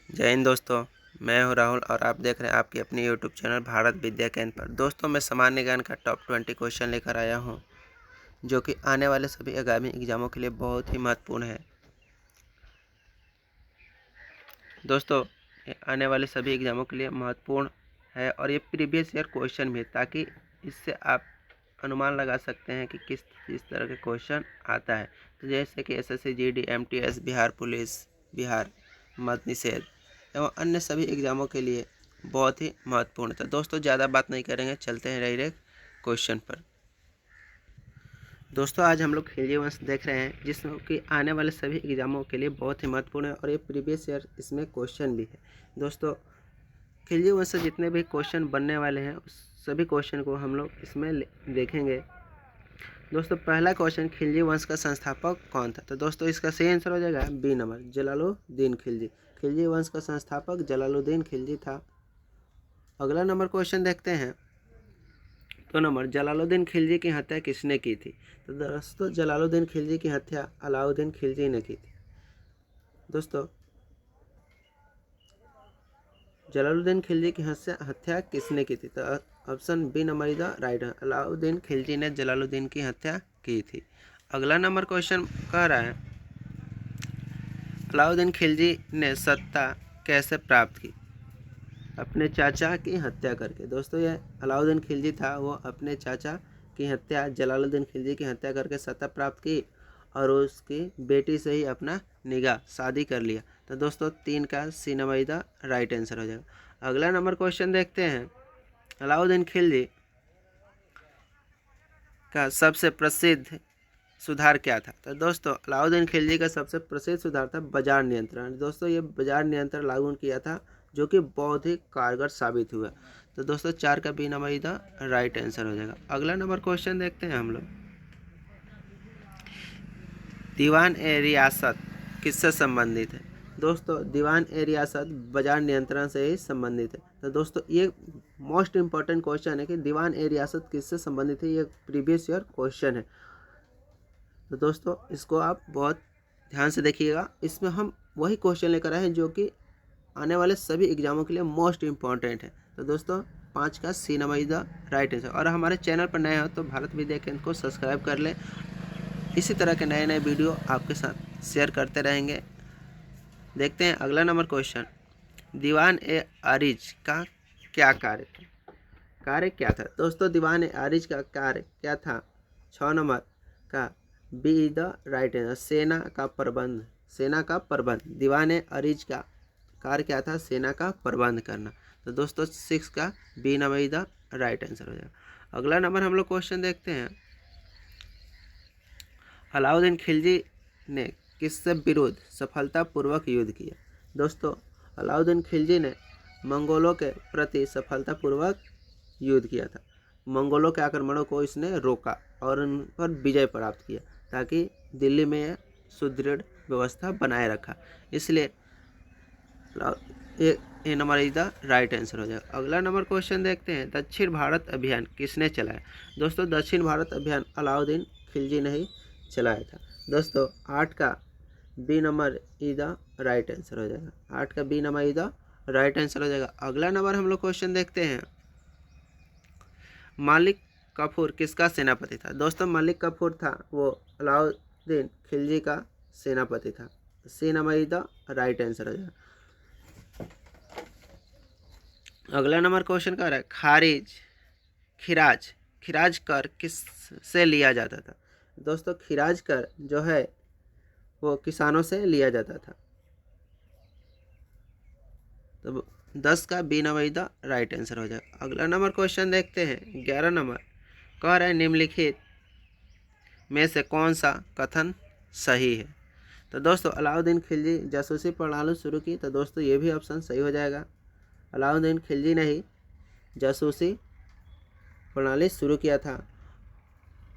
जय हिंद दोस्तों। मैं हूं राहुल और आप देख रहे हैं आपकी अपनी यूट्यूब चैनल भारत विद्या केंद्र पर। दोस्तों, मैं सामान्य ज्ञान का टॉप 20 क्वेश्चन लेकर आया हूं, जो कि आने वाले सभी आगामी एग्जामों के लिए बहुत ही महत्वपूर्ण है। दोस्तों, ये आने वाले सभी एग्जामों के लिए महत्वपूर्ण है और ये प्रीवियस ईयर क्वेश्चन भी है, ताकि इससे आप अनुमान लगा सकते हैं कि किस तरह के क्वेश्चन आता है। तो जैसे कि SSC GD MTS, Bihar police, Bihar मद्य निषेध एवं अन्य सभी एग्जामों के लिए बहुत ही महत्वपूर्ण है। तो दोस्तों, ज़्यादा बात नहीं करेंगे, चलते हैं डायरेक्ट क्वेश्चन पर। दोस्तों, आज हम लोग खिलजी वंश देख रहे हैं, जिसमें कि आने वाले सभी एग्जामों के लिए बहुत ही महत्वपूर्ण है और ये प्रीवियस ईयर इसमें क्वेश्चन भी है। दोस्तों, खिलजी वंश से जितने भी क्वेश्चन बनने वाले हैं उस सभी क्वेश्चन को हम लोग इसमें देखेंगे। दोस्तों, पहला क्वेश्चन, खिलजी वंश का संस्थापक कौन था? तो दोस्तों, इसका सही आंसर हो जाएगा बी नंबर, जलालुद्दीन खिलजी। खिलजी वंश का संस्थापक जलालुद्दीन खिलजी था। अगला नंबर क्वेश्चन देखते हैं। तो नंबर, जलालुद्दीन खिलजी की हत्या किसने की थी? तो दोस्तों, जलालुद्दीन खिलजी की हत्या अलाउद्दीन खिलजी ने की थी। दोस्तों, जलालुद्दीन खिलजी की हत्या किसने की थी? तो option B number is the right. Alauddin Khilji ने जलालुद्दीन की हत्या की थी। अगला नंबर क्वेश्चन कह रहा है, अलाउद्दीन खिलजी ने सत्ता कैसे प्राप्त की? अपने चाचा की हत्या करके। दोस्तों, ये अलाउद्दीन खिलजी था, वो अपने चाचा की हत्या, जलालुद्दीन खिलजी की हत्या करके सत्ता प्राप्त की और उसकी बेटी से ही अपना निगाह शादी कर लिया। तो दोस्तों, 3 का C number the right answer हो जाएगा। अगला नंबर क्वेश्चन देखते हैं, अलाउद्दीन खिलजी का सबसे प्रसिद्ध सुधार क्या था? तो दोस्तों, अलाउद्दीन खिलजी का सबसे प्रसिद्ध सुधार था बाजार नियंत्रण। दोस्तों, ये बाजार नियंत्रण लागू किया था, जो कि बहुत ही कारगर साबित हुआ। तो दोस्तों, 4 का बी नंबर इधर राइट आंसर हो जाएगा। अगला नंबर क्वेश्चन देखते हैं हम लोग, दीवान ए रियासत किससे संबंधित है? दोस्तों, दीवान ए रियासत बाजार नियंत्रण से ही संबंधित है। तो दोस्तों, ये मोस्ट इंपॉर्टेंट क्वेश्चन है कि दीवान ए रियासत किससे संबंधित है। ये प्रीवियस ईयर क्वेश्चन है। तो दोस्तों, इसको आप बहुत ध्यान से देखिएगा। इसमें हम वही क्वेश्चन लेकर आए हैं जो कि आने वाले सभी एग्जामों के लिए मोस्ट इम्पॉर्टेंट है। तो दोस्तों, 5 का C number is the right answer. और हमारे चैनल पर नए हो तो भारत विद्या केंद्र को सब्सक्राइब कर लें। इसी तरह के नए नए वीडियो आपके साथ शेयर करते रहेंगे। देखते हैं अगला नंबर क्वेश्चन, दीवान ए आरिज का क्या कार्य था? कार्य क्या था? दोस्तों, दीवान ए आरिज का कार्य क्या था? 6 नंबर का B is the right answer, सेना का प्रबंध। सेना का प्रबंध। दीवान ए आरिज का कार्य क्या था? सेना का प्रबंध करना। तो दोस्तों, 6 का B number is the right answer हो जाएगा। अगला नंबर हम लोग क्वेश्चन देखते हैं, अलाउद्दीन खिलजी ने किससे विरुद्ध सफलतापूर्वक युद्ध किया? दोस्तों, अलाउद्दीन खिलजी ने मंगोलों के प्रति सफलतापूर्वक युद्ध किया था। मंगोलों के आक्रमणों को इसने रोका और उन पर विजय प्राप्त किया, ताकि दिल्ली में सुदृढ़ व्यवस्था बनाए रखा। इसलिए A number is the right answer हो जाएगा। अगला नंबर क्वेश्चन देखते हैं, दक्षिण भारत अभियान किसने चलाया? दोस्तों, दक्षिण भारत अभियान अलाउद्दीन खिलजी ने ही चलाया था। दोस्तों, 8 का B number is the right answer हो जाएगा। 8 का B number is the right answer हो जाएगा। अगला नंबर हम लोग क्वेश्चन देखते हैं, मलिक काफूर किसका सेनापति था? दोस्तों, मलिक काफूर था, वो अलाउद्दीन खिलजी का सेनापति था। C number is the right answer हो जाएगा। अगला नंबर क्वेश्चन कर रहा है, खिराज कर किस से लिया जाता था? दोस्तों, खिराज कर जो है वो किसानों से लिया जाता था। तो 10 का B number the right answer हो जाएगा। अगला नंबर क्वेश्चन देखते हैं, 11 नंबर कह रहा है, निम्नलिखित में से कौन सा कथन सही है? तो दोस्तों, अलाउद्दीन खिलजी जासूसी प्रणाली शुरू की। तो दोस्तों, ये भी ऑप्शन सही हो जाएगा। अलाउद्दीन खिलजी ने ही जासूसी प्रणाली शुरू किया था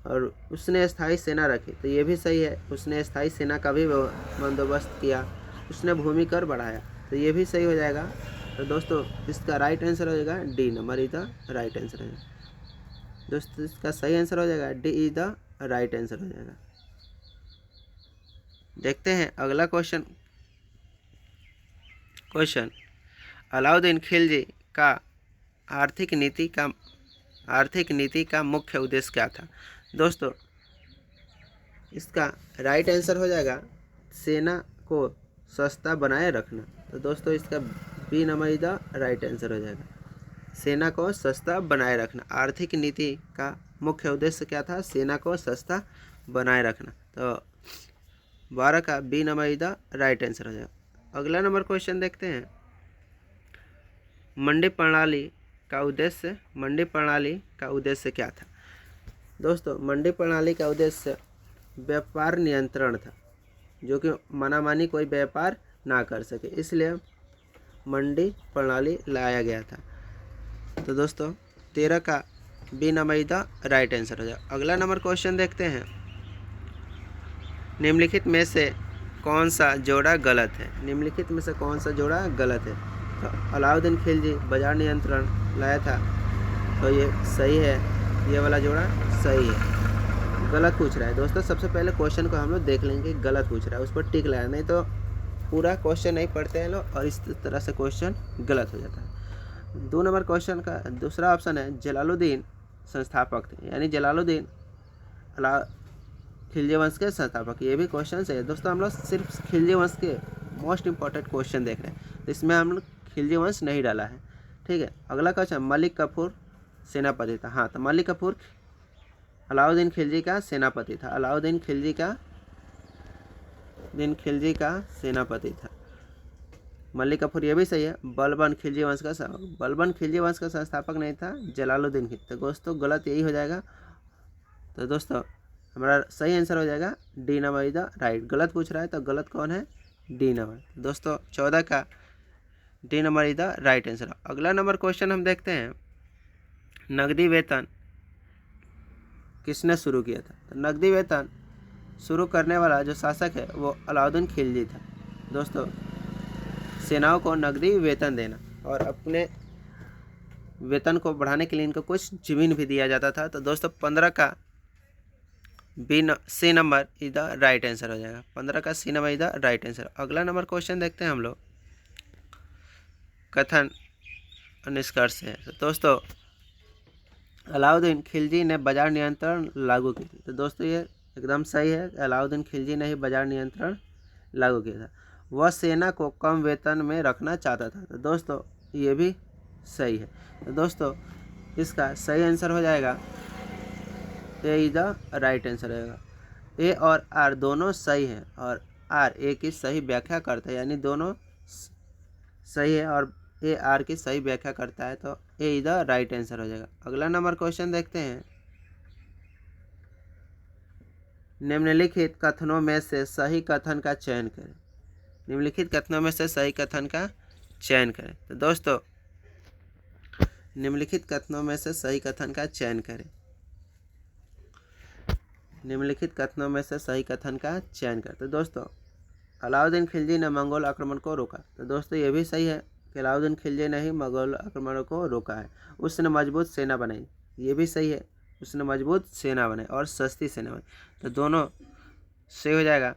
और उसने स्थायी सेना रखी। तो ये भी सही है, उसने स्थायी सेना का भी बंदोबस्त किया, उसने भूमि कर बढ़ाया। तो ये भी सही हो जाएगा। तो दोस्तों, इसका राइट आंसर हो जाएगा D number is the right answer हो जाएगा। दोस्तों, इसका सही आंसर हो जाएगा D is the right answer हो जाएगा। देखते हैं अगला क्वेश्चन क्वेश्चन, अलाउद्दीन खिलजी का आर्थिक नीति का मुख्य उद्देश्य क्या था? दोस्तों इसका राइट आंसर हो जाएगा सेना को सस्ता बनाए रखना। तो दोस्तों इसका B number the right answer हो जाएगा, सेना को सस्ता बनाए रखना। आर्थिक नीति का मुख्य उद्देश्य क्या था? सेना को सस्ता बनाए रखना। तो 12 का B number the right answer हो जाएगा। अगला नंबर क्वेश्चन देखते हैं, मंडी प्रणाली का उद्देश्य क्या था? दोस्तों मंडी प्रणाली का उद्देश्य व्यापार नियंत्रण था, जो कि मनामानी कोई व्यापार ना कर सके, इसलिए मंडी प्रणाली लाया गया था। तो दोस्तों 13 का B number the right answer हो जाए। अगला नंबर क्वेश्चन देखते हैं, निम्नलिखित में से कौन सा जोड़ा गलत है? निम्नलिखित में से कौन सा जोड़ा गलत है? तो अलाउद्दीन खिलजी बाजार नियंत्रण लाया था, तो ये सही है, ये वाला जोड़ा सही है। गलत पूछ रहा है दोस्तों, सबसे पहले क्वेश्चन को हम लोग देख लेंगे, गलत पूछ रहा है उस पर टिक लगाया, नहीं तो पूरा क्वेश्चन नहीं पढ़ते हैं लोग और इस तरह से क्वेश्चन गलत हो जाता है। 2 नंबर क्वेश्चन का दूसरा ऑप्शन है, जलालुद्दीन संस्थापक थे, यानी जलालुद्दीन खिलजी वंश के संस्थापक। ये भी क्वेश्चन है दोस्तों, हम लोग सिर्फ खिलजी वंश के मोस्ट इंपॉर्टेंट क्वेश्चन देख रहे हैं, इसमें हम लोग खिलजी वंश नहीं डाला है, ठीक है। अगला क्वेश्चन, मलिक काफूर सेनापति था। हाँ, तो मलिक काफूर अलाउद्दीन खिलजी का सेनापति था, अलाउद्दीन खिलजी का सेनापति था। मलिक काफूर ये भी सही है। बलबन खिलजी वंश का संस्थापक नहीं था, जलालुद्दीन खिलजी। तो दोस्तों गलत यही हो जाएगा। तो दोस्तों हमारा सही आंसर हो जाएगा डी नंबर द राइट। गलत पूछ रहा है तो गलत कौन है? D number. दोस्तों 14 का D number the right answer. अगला नंबर क्वेश्चन हम देखते हैं, नकदी वेतन किसने शुरू किया था? तो नकदी वेतन शुरू करने वाला जो शासक है वो अलाउद्दीन खिलजी था। दोस्तों सेनाओं को नकदी वेतन देना और अपने वेतन को बढ़ाने के लिए इनको कुछ जमीन भी दिया जाता था। तो दोस्तों 15 का C number is the right answer हो जाएगा, 15 का C number is the right answer. अगला नंबर क्वेश्चन देखते हैं हम लोग, कथन और निष्कर्ष है। तो दोस्तों अलाउद्दीन खिलजी ने बाजार नियंत्रण लागू की थी। तो दोस्तों ये एकदम सही है, अलाउद्दीन खिलजी ने ही बाजार नियंत्रण लागू किया था। वह सेना को कम वेतन में रखना चाहता था। तो दोस्तों ये भी सही है। तो दोस्तों इसका सही आंसर हो जाएगा ए इज द राइट आंसर रहेगा। ए और आर दोनों सही हैं और आर ए की सही व्याख्या करता है, यानी दोनों सही है और ए आर की सही व्याख्या करता है, तो ए इज द राइट आंसर हो जाएगा। अगला नंबर क्वेश्चन देखते हैं, निम्नलिखित कथनों में से सही कथन का चयन करें। निम्नलिखित कथनों में से सही कथन का चयन करें। तो दोस्तों निम्नलिखित कथनों में से सही कथन का चयन करें। निम्नलिखित कथनों में से सही कथन का चयन करें। तो दोस्तों अलाउद्दीन खिलजी ने मंगोल आक्रमण को रोका। तो दोस्तों ये भी सही है कि अलाउद्दीन खिलजी ने ही मंगोल आक्रमण को रोका है। उसने मजबूत सेना बनाई, ये भी सही है, उसने मजबूत सेना बनाई और सस्ती सेना बनाई। तो दोनों सही हो जाएगा।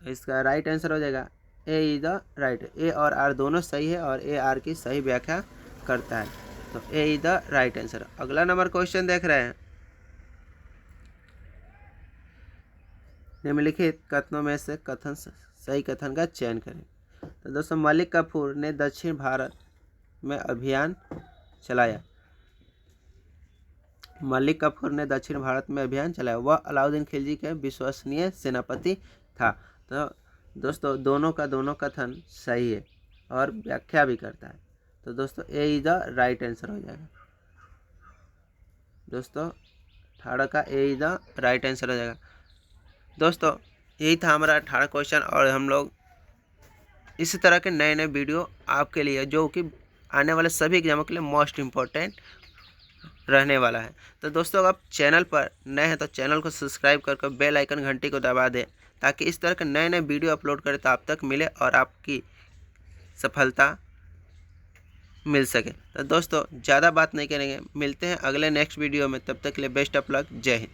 तो इसका राइट आंसर हो जाएगा ए इज द राइट। ए और आर दोनों सही है और ए आर की सही व्याख्या करता है, तो ए इज द राइट आंसर। अगला नंबर क्वेश्चन देख रहे हैं, निम्नलिखित कथनों में से सही कथन का चयन करें। तो दोस्तों मलिक काफूर ने दक्षिण भारत में अभियान चलाया। मलिक काफूर ने दक्षिण भारत में अभियान चलाया। वह अलाउद्दीन खिलजी के विश्वसनीय सेनापति था। तो दोस्तों दोनों कथन सही है और व्याख्या भी करता है। तो दोस्तों ए इज द राइट आंसर हो जाएगा। दोस्तों 18 का ए इज द राइट आंसर हो जाएगा। दोस्तों यही था हमारा 18 क्वेश्चन और हम लोग इसी तरह के नए नए वीडियो आपके लिए, जो कि आने वाले सभी एग्जामों के लिए मोस्ट इम्पोर्टेंट रहने वाला है। तो दोस्तों आप चैनल पर नए हैं तो चैनल को सब्सक्राइब करके बेल आइकन घंटी को दबा दें, ताकि इस तरह के नए नए वीडियो अपलोड करें तो आप तक मिले और आपकी सफलता मिल सके। तो दोस्तों ज़्यादा बात नहीं करेंगे, मिलते हैं अगले नेक्स्ट वीडियो में, तब तक के लिए बेस्ट ऑफ लक, जय हिंद।